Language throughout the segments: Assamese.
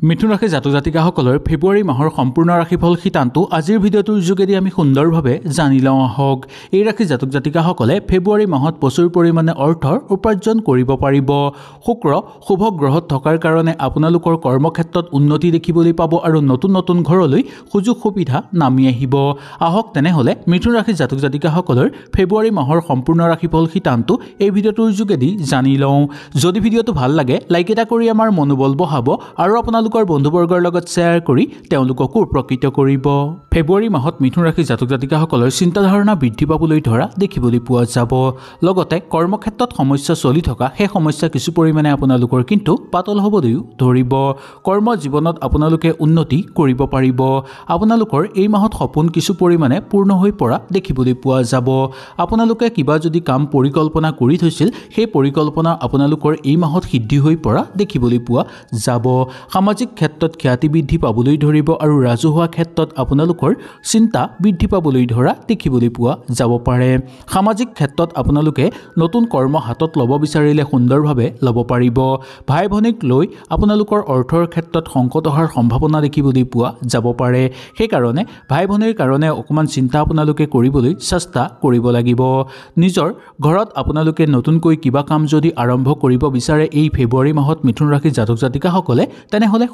মিথুন ৰাশি জাতক জাতিকাসকলৰ ফেব্ৰুৱাৰী মাহৰ সম্পূৰ্ণ ৰাশিফল শিতানটো আজিৰ ভিডিঅ'টোৰ যোগেদি আমি সুন্দৰভাৱে জানি লওঁ আহক। এই ৰাশি জাতক জাতিকাসকলে ফেব্ৰুৱাৰী মাহত প্ৰচুৰ পৰিমাণে অৰ্থৰ উপাৰ্জন কৰিব পাৰিব। শুক্ৰ শুভ গ্ৰহত থকাৰ কাৰণে আপোনালোকৰ কৰ্মক্ষেত্ৰত উন্নতি দেখিবলৈ পাব আৰু নতুন নতুন ঘৰলৈ সুযোগ সুবিধা নামি আহিব। আহক তেনেহ'লে মিথুন ৰাশি জাতক জাতিকাসকলৰ ফেব্ৰুৱাৰী মাহৰ সম্পূৰ্ণ ৰাশিফল শিতানটো এই ভিডিঅ'টোৰ যোগেদি জানি লওঁ। যদি ভিডিঅ'টো ভাল লাগে লাইক এটা কৰি আমাৰ মনোবল বঢ়াব আৰু আপোনালোকৰ বন্ধুবৰ্গৰ লগত শ্বেয়াৰ কৰি তেওঁলোককো উপকৃত কৰিব। ফেব্ৰুৱাৰী মাহত মিথুন ৰাশি জাতক জাতিকাসকলৰ চিন্তাধাৰণা বৃদ্ধি পাবলৈ ধৰা দেখিবলৈ পোৱা যাব। লগতে কৰ্মক্ষেত্ৰত সমস্যা চলি থকা সেই সমস্যা কিছু পৰিমাণে আপোনালোকৰ কিন্তু পাতল হ'বলৈও ধৰিব। কৰ্ম জীৱনত আপোনালোকে উন্নতি কৰিব পাৰিব। আপোনালোকৰ এই মাহত সপোন কিছু পৰিমাণে পূৰ্ণ হৈ পৰা দেখিবলৈ পোৱা যাব। আপোনালোকে কিবা যদি কাম পৰিকল্পনা কৰি থৈছিল সেই পৰিকল্পনা আপোনালোকৰ এই মাহত সিদ্ধি হৈ পৰা দেখিবলৈ পোৱা যাব। সামাজিক ক্ষেত্ৰত খ্যাতি বৃদ্ধি পাবলৈ ধৰিব আৰু ৰাজহুৱা ক্ষেত্ৰত আপোনালোকৰ চিন্তা বৃদ্ধি পাবলৈ ধৰা দেখিবলৈ পোৱা যাব পাৰে। সামাজিক ক্ষেত্ৰত আপোনালোকে নতুন কৰ্ম হাতত ল'ব বিচাৰিলে সুন্দৰভাৱে ল'ব পাৰিব। ভাই ভনীক লৈ আপোনালোকৰ অৰ্থৰ ক্ষেত্ৰত সংকট অহাৰ সম্ভাৱনা দেখিবলৈ পোৱা যাব পাৰে। সেইকাৰণে ভাই ভনীৰ কাৰণে অকণমান চিন্তা আপোনালোকে কৰিবলৈ চেষ্টা কৰিব লাগিব। নিজৰ ঘৰত আপোনালোকে নতুনকৈ কিবা কাম যদি আৰম্ভ কৰিব বিচাৰে এই ফেব্ৰুৱাৰী মাহত মিথুন ৰাশি জাতক জাতিকাসকলে তেনেহ'লে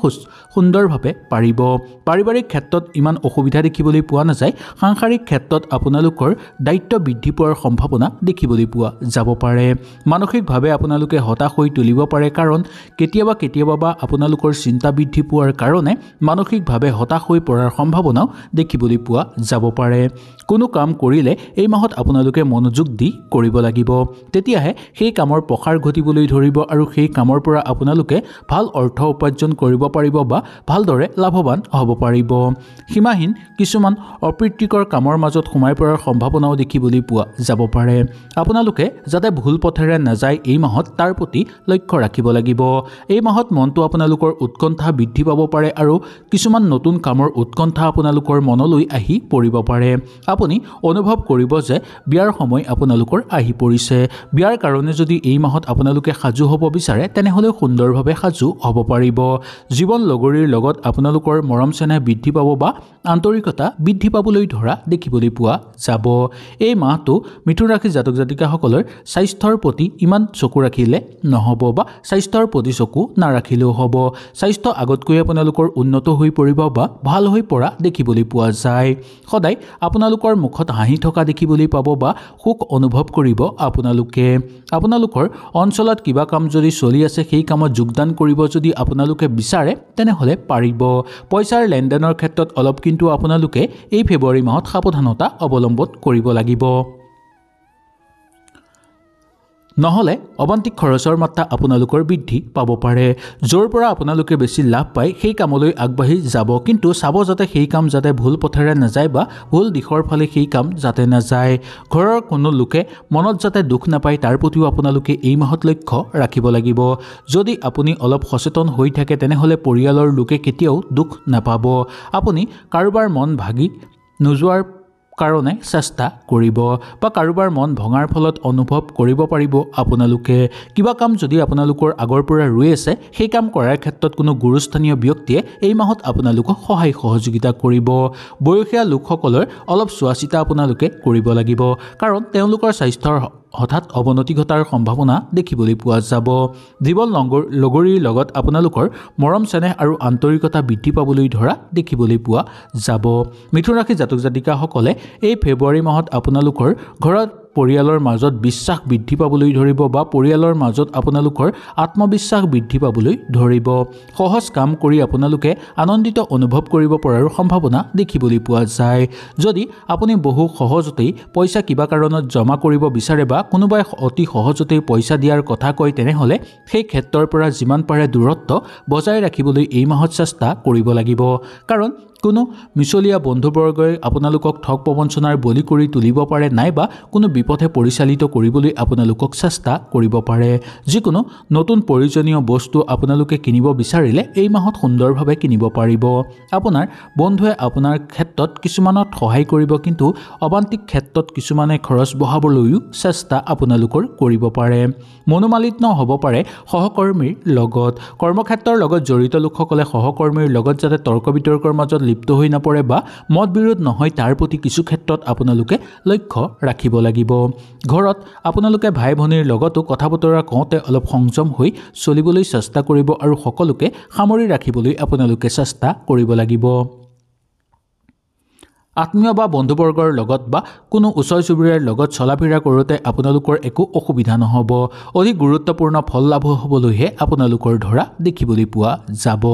সুন্দৰভাৱে পাৰিব। পাৰিবাৰিক ক্ষেত্ৰত ইমান অসুবিধা দেখিবলৈ পোৱা নাযায়। সাংসাৰিক ক্ষেত্ৰত আপোনালোকৰ দায়িত্ব বৃদ্ধি পোৱাৰ সম্ভাৱনা দেখিবলৈ পোৱা যাব পাৰে। মানসিকভাৱে আপোনালোকে হতাশ হৈ তুলিব পাৰে, কাৰণ কেতিয়াবা আপোনালোকৰ চিন্তা বৃদ্ধি পোৱাৰ কাৰণে মানসিকভাৱে হতাশ হৈ পৰাৰ সম্ভাৱনাও দেখিবলৈ পোৱা যাব পাৰে। কোনো কাম কৰিলে এই মাহত আপোনালোকে মনোযোগ দি কৰিব লাগিব, তেতিয়াহে সেই কামৰ প্ৰসাৰ ঘটিবলৈ ধৰিব আৰু সেই কামৰ পৰা আপোনালোকে ভাল অৰ্থ উপাৰ্জন কৰিব পাৰিব বা ভালদৰে লাভৱান হ'ব পাৰিব। সীমাহীন কিছুমান অপ্ৰীতিকৰ কামৰ মাজত সোমাই পৰাৰ সম্ভাৱনাও দেখিবলৈ পোৱা যাব পাৰে। আপোনালোকে যাতে ভুল পথেৰে নাযায় এই মাহত তাৰ প্ৰতি লক্ষ্য ৰাখিব লাগিব। এই মাহত মনটো আপোনালোকৰ উৎকণ্ঠা বৃদ্ধি পাব পাৰে আৰু কিছুমান নতুন কামৰ উৎকণ্ঠা আপোনালোকৰ মনলৈ আহি পৰিব পাৰে। আপুনি অনুভৱ কৰিব যে বিয়াৰ সময় আপোনালোকৰ আহি পৰিছে। বিয়াৰ কাৰণে যদি এই মাহত আপোনালোকে সাজু হ'ব বিচাৰে তেনেহ'লে সুন্দৰভাৱে সাজু হ'ব পাৰিব। জীৱন লগৰীৰ লগত আপোনালোকৰ মৰম চেনেহ বৃদ্ধি পাব বা আন্তৰিকতা বৃদ্ধি পাবলৈ ধৰা দেখিবলৈ পোৱা যাব। এই মাহটো মিথুন ৰাশি জাতক জাতিকাসকলৰ স্বাস্থ্যৰ প্ৰতি ইমান চকু ৰাখিলে নহ'ব বা স্বাস্থ্যৰ প্ৰতি চকু নাৰাখিলেও হ'ব। স্বাস্থ্য আগতকৈ আপোনালোকৰ উন্নত হৈ পৰিব বা ভাল হৈ পৰা দেখিবলৈ পোৱা যায়। সদায় আপোনালোকৰ মুখত হাঁহি থকা দেখিবলৈ পাব বা সুখ অনুভৱ কৰিব আপোনালোকে। আপোনালোকৰ অঞ্চলত কিবা কাম যদি চলি আছে সেই কামত যোগদান কৰিব যদি আপোনালোকে বিচাৰে তেনেহ'লে পাৰিব। পইচাৰ লেনদেনৰ ক্ষেত্ৰত অলপ কিন্তু আপোনালোকে এই ফেব্ৰুৱাৰী মাহত সাৱধানতা অৱলম্বন কৰিব লাগিব। নহ'লে অবান্তিক খৰচৰ মাত্ৰা আপোনালোকৰ বৃদ্ধি পাব পাৰে। য'ৰ পৰা আপোনালোকে বেছি লাভ পায় সেই কামলৈ আগবাঢ়ি যাব, কিন্তু চাব যাতে সেই কাম যাতে ভুল পথেৰে নাযায় বা ভুল দিশৰ ফালে সেই কাম যাতে নাযায়। ঘৰৰ কোনো লোকে মনত যাতে দুখ নাপায় তাৰ প্ৰতিও আপোনালোকে এই মাহত লক্ষ্য ৰাখিব লাগিব। যদি আপুনি অলপ সচেতন হৈ থাকে তেনেহ'লে পৰিয়ালৰ লোকে কেতিয়াও দুখ নাপাব। আপুনি কাৰোবাৰ মন ভাগি নোযোৱাৰ কাৰণে চেষ্টা কৰিব বা কাৰোবাৰ মন ভঙাৰ ফলত অনুভৱ কৰিব পাৰিব আপোনালোকে। কিবা কাম যদি আপোনালোকৰ আগৰ পৰা ৰৈ আছে সেই কাম কৰাৰ ক্ষেত্ৰত কোনো গুৰুস্থানীয় ব্যক্তিয়ে এই মাহত আপোনালোকক সহায় সহযোগিতা কৰিব। বয়সীয়া লোকসকলৰ অলপ চোৱা চিতা আপোনালোকে কৰিব লাগিব, কাৰণ তেওঁলোকৰ স্বাস্থ্যৰ হঠাৎ অৱনতি ঘটাৰ সম্ভাৱনা দেখিবলৈ পোৱা যাব। জীৱন লগৰীৰ লগত আপোনালোকৰ মৰম চেনেহ আৰু আন্তৰিকতা বৃদ্ধি পাবলৈ ধৰা দেখিবলৈ পোৱা যাব। মিথুন ৰাশি জাতক জাতিকাসকলে এই ফেব্ৰুৱাৰী মাহত আপোনালোকৰ ঘৰত পৰিয়ালৰ মাজত বিশ্বাস বৃদ্ধি পাবলৈ ধৰিব বা পৰিয়ালৰ মাজত আপোনালোকৰ আত্মবিশ্বাস বৃদ্ধি পাবলৈ ধৰিব। সহজ কাম কৰি আপোনালোকে আনন্দিত অনুভৱ কৰিব পৰাৰ সম্ভাৱনা দেখিবলৈ পোৱা যায়। যদি আপুনি বহু সহজতেই পইচা কিবা কাৰণত জমা কৰিব বিচাৰে বা কোনোবাই অতি সহজতেই পইচা দিয়াৰ কথা কয় তেনেহ'লে সেই ক্ষেত্ৰৰ পৰা যিমান পাৰে দূৰত্ব বজাই ৰাখিবলৈ এই মাহত চেষ্টা কৰিব লাগিব, কাৰণ কোনো মিছলীয়া বন্ধুবৰ্গই আপোনালোকক ঠগ প্ৰবঞ্চনাৰ বলি কৰি তুলিব পাৰে নাইবা কোনো বিপথে পৰিচালিত কৰিবলৈ আপোনালোকক চেষ্টা কৰিব পাৰে। যিকোনো নতুন প্ৰয়োজনীয় বস্তু আপোনালোকে কিনিব বিচাৰিলে এই মাহত সুন্দৰভাৱে কিনিব পাৰিব। আপোনাৰ বন্ধুৱে আপোনাৰ ক্ষেত্ৰত কিছুমানত সহায় কৰিব, কিন্তু অবান্তিক ক্ষেত্ৰত কিছুমানে খৰচ বঢ়াবলৈও চেষ্টা আপোনালোকৰ কৰিব পাৰে। মনোমালিন্য হ'ব পাৰে সহকৰ্মীৰ লগত। কৰ্মক্ষেত্ৰৰ লগত জড়িত লোকসকলে সহকৰ্মীৰ লগত যাতে তৰ্ক বিতৰ্কৰ মাজত লিপ্ত হৈ নপৰে বা মত বিৰোধ নহয় তাৰ প্ৰতি কিছু ক্ষেত্ৰত আপোনালোকে লক্ষ্য ৰাখিব লাগিব। ঘৰত আপোনালোকে ভাই ভনীৰ লগতো কথা বতৰা কওঁতে অলপ সংযম হৈ চলিবলৈ চেষ্টা কৰিব আৰু সকলোকে সামৰি ৰাখিবলৈ আপোনালোকে চেষ্টা কৰিব লাগিব। আত্মীয় বা বন্ধুবৰ্গৰ লগত বা কোনো ওচৰ চুবুৰীয়াৰ লগত চলা ফিৰা কৰোঁতে আপোনালোকৰ একো অসুবিধা নহ'ব। অধিক গুৰুত্বপূৰ্ণ ফল লাভ হ'বলৈহে আপোনালোকৰ ধৰা দেখিবলৈ পোৱা যাব।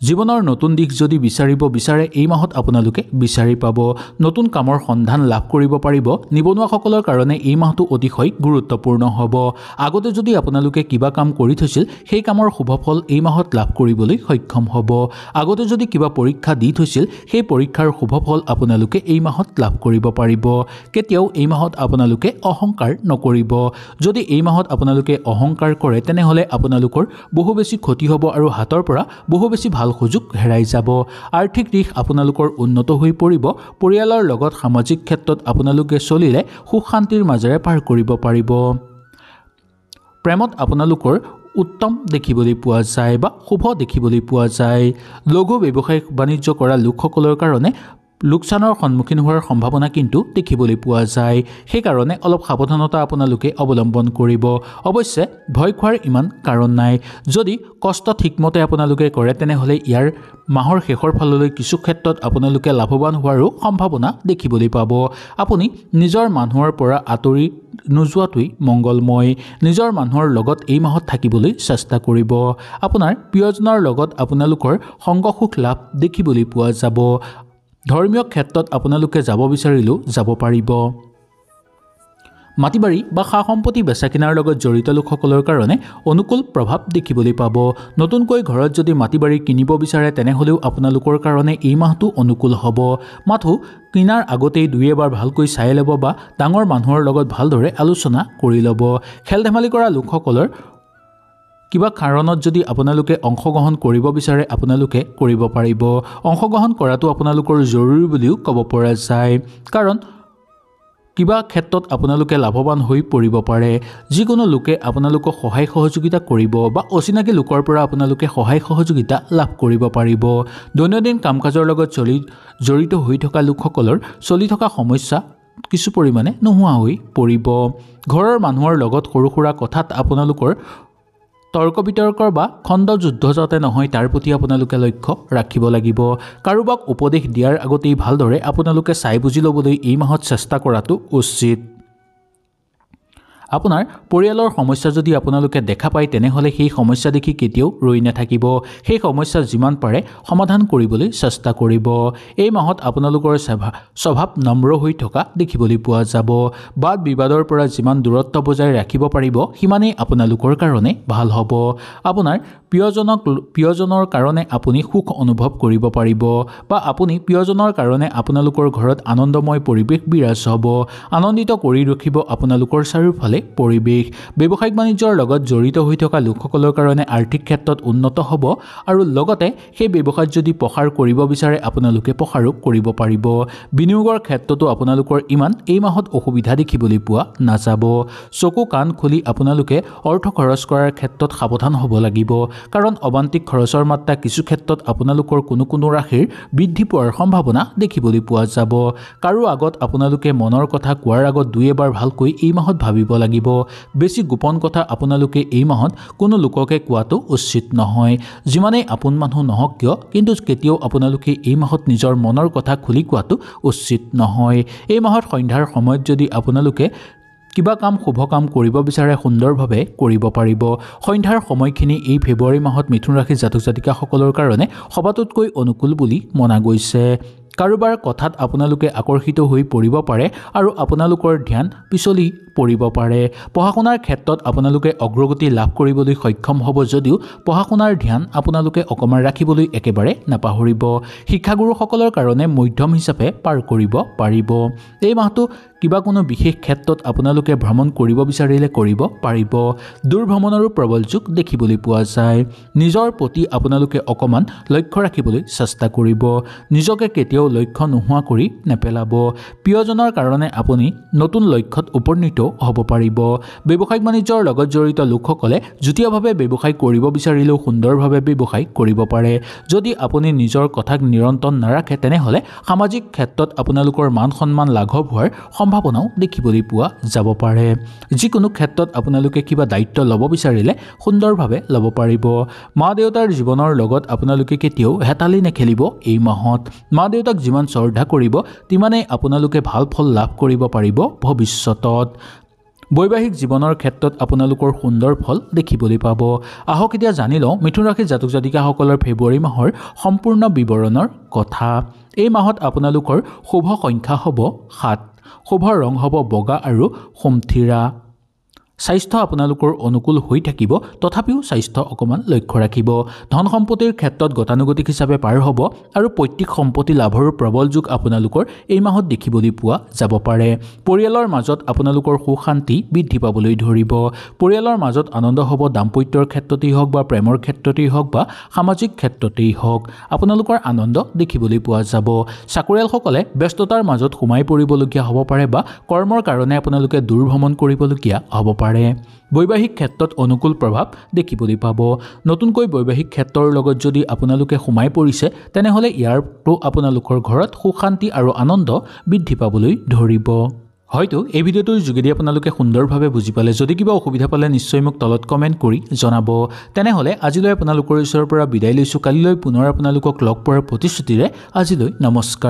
জীৱনৰ নতুন দিশ যদি বিচাৰিব বিচাৰে এই মাহত আপোনালোকে বিচাৰি পাব। নতুন কামৰ সন্ধান লাভ কৰিব পাৰিব। নিবনুৱাসকলৰ কাৰণে এই মাহটো অতিশয় গুৰুত্বপূৰ্ণ হ'ব। আগতে যদি আপোনালোকে কিবা কাম কৰি থৈছিল সেই কামৰ শুভফল এই মাহত লাভ কৰিবলৈ সক্ষম হ'ব। আগতে যদি কিবা পৰীক্ষা দি থৈছিল সেই পৰীক্ষাৰ শুভফল আপোনালোকে এই মাহত লাভ কৰিব পাৰিব। কেতিয়াও এই মাহত আপোনালোকে অহংকাৰ নকৰিব। যদি এই মাহত আপোনালোকে অহংকাৰ কৰে তেনেহ'লে আপোনালোকৰ বহু বেছি ক্ষতি হ'ব আৰু হাতৰ পৰা বহু বেছি ভাল সুযোগ হেৰাই যাব। আৰ্থিক দিশ আপোনালোকৰ উন্নত হৈ পৰিব। পৰিয়ালৰ লগত সামাজিক ক্ষেত্ৰত আপোনালোকে চলিলে সুখ শান্তিৰ মাজেৰে পাৰ কৰিব পাৰিব। প্ৰেমত আপোনালোকৰ উত্তম দেখিবলৈ পোৱা যায় বা শুভ দেখিবলৈ পোৱা যায়। লঘু ব্যৱসায় বাণিজ্য কৰা লোকসকলৰ কাৰণে লোকচানৰ সন্মুখীন হোৱাৰ সম্ভাৱনা কিন্তু দেখিবলৈ পোৱা যায়। সেইকাৰণে অলপ সাৱধানতা আপোনালোকে অৱলম্বন কৰিব। অৱশ্যে ভয় খোৱাৰ ইমান কাৰণ নাই। যদি কষ্ট ঠিকমতে আপোনালোকে কৰে তেনেহ'লে ইয়াৰ মাহৰ শেষৰ ফাললৈ কিছু ক্ষেত্ৰত আপোনালোকে লাভৱান হোৱাৰো সম্ভাৱনা দেখিবলৈ পাব। আপুনি নিজৰ মানুহৰ পৰা আঁতৰি নোযোৱাটোৱেই মংগলময়। নিজৰ মানুহৰ লগত এই মাহত থাকিবলৈ চেষ্টা কৰিব। আপোনাৰ প্ৰিয়জনৰ লগত আপোনালোকৰ সংগ সুখ লাভ দেখিবলৈ পোৱা যাব। ধৰ্মীয় ক্ষেত্ৰত আপোনালোকে যাব বিচাৰিলেও যাব পাৰিব। মাটি বাৰী বা সা সম্পত্তি বেচা কিনাৰ লগত জড়িত লোকসকলৰ কাৰণে অনুকূল প্ৰভাৱ দেখিবলৈ পাব। নতুনকৈ ঘৰত যদি মাটি বাৰী কিনিব বিচাৰে তেনেহ'লেও আপোনালোকৰ কাৰণে এই মাহটো অনুকূল হ'ব। মাথো কিনাৰ আগতেই দুই এবাৰ ভালকৈ চাই ল'ব বা ডাঙৰ মানুহৰ লগত ভালদৰে আলোচনা কৰি ল'ব। খেল ধেমালি কৰা লোকসকলৰ কিবা কাৰণত যদি আপোনালোকে অংশগ্ৰহণ কৰিব বিচাৰে আপোনালোকে কৰিব পাৰিব। অংশগ্ৰহণ কৰাটো আপোনালোকৰ জৰুৰী বুলিও ক'ব পৰা যায়, কাৰণ কিবা ক্ষেত্ৰত আপোনালোকে লাভৱান হৈ পৰিব পাৰে। যিকোনো লোকে আপোনালোকক সহায় সহযোগিতা কৰিব বা অচিনাকি লোকৰ পৰা আপোনালোকে সহায় সহযোগিতা লাভ কৰিব পাৰিব। দৈনন্দিন কাম কাজৰ লগত জড়িত হৈ থকা লোকসকলৰ চলি থকা সমস্যা কিছু পৰিমাণে নোহোৱা হৈ পৰিব। ঘৰৰ মানুহৰ লগত সৰু সুৰা কথাত আপোনালোকৰ তৰ্ক বিতৰ্কৰ বা খণ্ড যুদ্ধ যাতে নহয় তাৰ প্ৰতি আপোনালোকে লক্ষ্য ৰাখিব লাগিব। কাৰোবাক উপদেশ দিয়াৰ আগতেই ভালদৰে আপোনালোকে চাই বুজি ল'বলৈ এই মাহত চেষ্টা কৰাটো উচিত। আপোনাৰ পৰিয়ালৰ সমস্যা যদি আপোনালোকে দেখা পায় তেনেহ'লে সেই সমস্যা দেখি কেতিয়াও ৰৈ নাথাকিব। সেই সমস্যা যিমান পাৰে সমাধান কৰিবলৈ চেষ্টা কৰিব। এই মাহত আপোনালোকৰ স্বভাৱ নম্ৰ হৈ থকা দেখিবলৈ পোৱা যাব। বাদ বিবাদৰ পৰা যিমান দূৰত্ব বজাই ৰাখিব পাৰিব সিমানেই আপোনালোকৰ কাৰণে ভাল হ'ব। আপোনাৰ প্ৰিয়জনৰ কাৰণে আপুনি সুখ অনুভৱ কৰিব পাৰিব বা আপুনি প্ৰিয়জনৰ কাৰণে আপোনালোকৰ ঘৰত আনন্দময় পৰিৱেশ বিৰাজ হ'ব। আনন্দিত কৰি ৰাখিব আপোনালোকৰ চাৰিওফালে পৰিৱেশ। ব্যৱসায়িক বাণিজ্যৰ লগত জড়িত হৈ থকা লোকসকলৰ কাৰণে আৰ্থিক ক্ষেত্ৰত উন্নত হ'ব আৰু লগতে সেই ব্যৱসায়ত যদি প্ৰসাৰ কৰিব বিচাৰে আপোনালোকে প্ৰসাৰো কৰিব পাৰিব। বিনিয়োগৰ ক্ষেত্ৰতো আপোনালোকৰ ইমান এই মাহত অসুবিধা দেখিবলৈ পোৱা নাযাব। চকু কাণ খুলি আপোনালোকে অৰ্থ খৰচ কৰাৰ ক্ষেত্ৰত সাৱধান হ'ব লাগিব, কাৰণ অবান্তিক খৰচৰ মাত্ৰা কিছু ক্ষেত্ৰত আপোনালোকৰ কোনো ৰাশিৰ বৃদ্ধি পোৱাৰ সম্ভাৱনা দেখিবলৈ পোৱা যাব। কাৰো আগত আপোনালোকে মনৰ কথা কোৱাৰ আগত দুই এবাৰ ভালকৈ এই মাহত ভাবিব লাগিব। বেছি গোপন কথা আপোনালোকে এই মাহত কোনো লোককে কোৱাটো উচিত নহয়। যিমানেই আপোন মানুহ নহওক কিয় কিন্তু কেতিয়াও আপোনালোকে এই মাহত নিজৰ মনৰ কথা খুলি কোৱাটো উচিত নহয়। এই মাহত সন্ধ্যাৰ সময়ত যদি আপোনালোকে কিবা কাম শুভ কাম কৰিব বিচাৰে সুন্দৰভাৱে কৰিব পাৰিব। সন্ধ্যাৰ সময়খিনি এই ফেব্ৰুৱাৰী মাহত মিথুন ৰাশিৰ জাতক জাতিকাসকলৰ কাৰণে সবাতোতকৈ অনুকূল বুলি মনা গৈছে, কাৰোবাৰ কথাত আপোনালোকে আকৰ্ষিত হৈ পৰিব পাৰে আৰু আপোনালোকৰ ধ্যান পিছলি পৰিব পাৰে পঢ়া শুনাৰ ক্ষেত্ৰত আপোনালোকে অগ্ৰগতি লাভ কৰিবলৈ সক্ষম হ'ব যদিও পঢ়া শুনাৰ ধ্যান আপোনালোকে অকমান ৰাখিবলৈ একেবাৰে নাপাহৰিব শিক্ষাগুৰুসকলৰ কাৰণে মধ্যম হিচাপে পাৰ কৰিব পাৰিব এই মাহটো কিবা কোনো বিশেষ ক্ষেত্ৰত আপোনালোকে ভ্ৰমণ কৰিব বিচাৰিলে কৰিব পাৰিব দূৰ ভ্ৰমণৰো প্ৰবল যোগ দেখিবলৈ পোৱা যায় নিজৰ প্ৰতি আপোনালোকে অকমান লক্ষ্য ৰাখিবলৈ চেষ্টা কৰিব নিজকে কেতিয়াও লক্ষ্য নোহোৱা কৰি নেপেলাব প্ৰিয়জনৰ কাৰণে আপুনি নতুন লক্ষ্যত উপনীত হ'ব পাৰিব ব্যৱসায়িক বাণিজ্যৰ লগত জড়িত লোকসকলে যুটীয়াভাৱে ব্যৱসায় কৰিব বিচাৰিলেও সুন্দৰভাৱে ব্যৱসায় কৰিব পাৰে যদি আপুনি নিজৰ কথাক নিৰন্তৰ নাৰাখে তেনেহলে সামাজিক ক্ষেত্ৰত আপোনালোকৰ মান সন্মান লাঘৱ হোৱাৰ সম্ভাৱনাও দেখিবলৈ পোৱা যাব পাৰে যিকোনো ক্ষেত্ৰত আপোনালোকে কিবা দায়িত্ব ল'ব বিচাৰিলে সুন্দৰভাৱে ল'ব পাৰিব মা দেউতাৰ জীৱনৰ লগত আপোনালোকে কেতিয়াও হেতালি নেখেলিব এই মাহত মা দেউতাক যিমান শ্ৰদ্ধা কৰিব তিমানেই আপোনালোকে ভাল ফল লাভ কৰিব পাৰিব ভৱিষ্যতত বৈবাহিক জীৱনৰ ক্ষেত্ৰত আপোনালোকৰ সুন্দৰ ফল দেখিবলৈ পাব আহক এতিয়া জানি লওঁ মিথুন ৰাশিৰ জাতক জাতিকাসকলৰ ফেব্ৰুৱাৰী মাহৰ সম্পূৰ্ণ বিৱৰণৰ কথা এই মাহত আপোনালোকৰ শুভ সংখ্যা হ'ব 7 শুভ ৰং হ'ব বগা আৰু সোমথিৰা স্বাস্থ্য আপোনালোকৰ অনুকূল হৈ থাকিব তথাপিও স্বাস্থ্য অকমান লক্ষ্য ৰাখিব ধন সম্পত্তিৰ ক্ষেত্ৰত গতানুগতিক হিচাপে পাৰ হ'ব আৰু পৈতৃক সম্পত্তি লাভৰ প্ৰবল যোগ আপোনালোকৰ এই মাহত দেখিবলৈ পোৱা যাব পাৰে পৰিয়ালৰ মাজত আপোনালোকৰ সুখ শান্তি বৃদ্ধি পাবলৈ ধৰিব পৰিয়ালৰ মাজত আনন্দ হ'ব দাম্পত্যৰ ক্ষেত্ৰতেই হওক বা প্ৰেমৰ ক্ষেত্ৰতেই হওক বা সামাজিক ক্ষেত্ৰতেই হওক আপোনালোকৰ আনন্দ দেখিবলৈ পোৱা যাব চাকৰিয়ালসকলে ব্যস্ততাৰ মাজত সোমাই পৰিবলগীয়া হ'ব পাৰে বা কৰ্মৰ কাৰণে আপোনালোকে দূৰ ভ্ৰমণ কৰিবলগীয়া হ'ব পাৰে বৈবাহিক ক্ষেত্ৰত অনুকূল প্ৰভাৱ দেখিবলৈ পাব নতুনকৈ বৈবাহিক ক্ষেত্ৰৰ লগত যদি আপোনালোকে সোমাই পৰিছে তেনেহলে ইয়াৰটো আপোনালোকৰ ঘৰত সুখ শান্তি আৰু আনন্দ বৃদ্ধি পাবলৈ ধৰিব হয়তো এই ভিডিঅ'টোৰ যোগেদি আপোনালোকে সুন্দৰভাৱে বুজি পালে যদি কিবা অসুবিধা পালে নিশ্চয় মোক তলত কমেন্ট কৰি জনাব তেনেহলে আজিলৈ আপোনালোকৰ ওচৰৰ পৰা বিদায় লৈছো কালিলৈ পুনৰ আপোনালোকক লগ পোৱাৰ প্ৰতিশ্ৰুতিৰে আজিলৈ নমস্কাৰ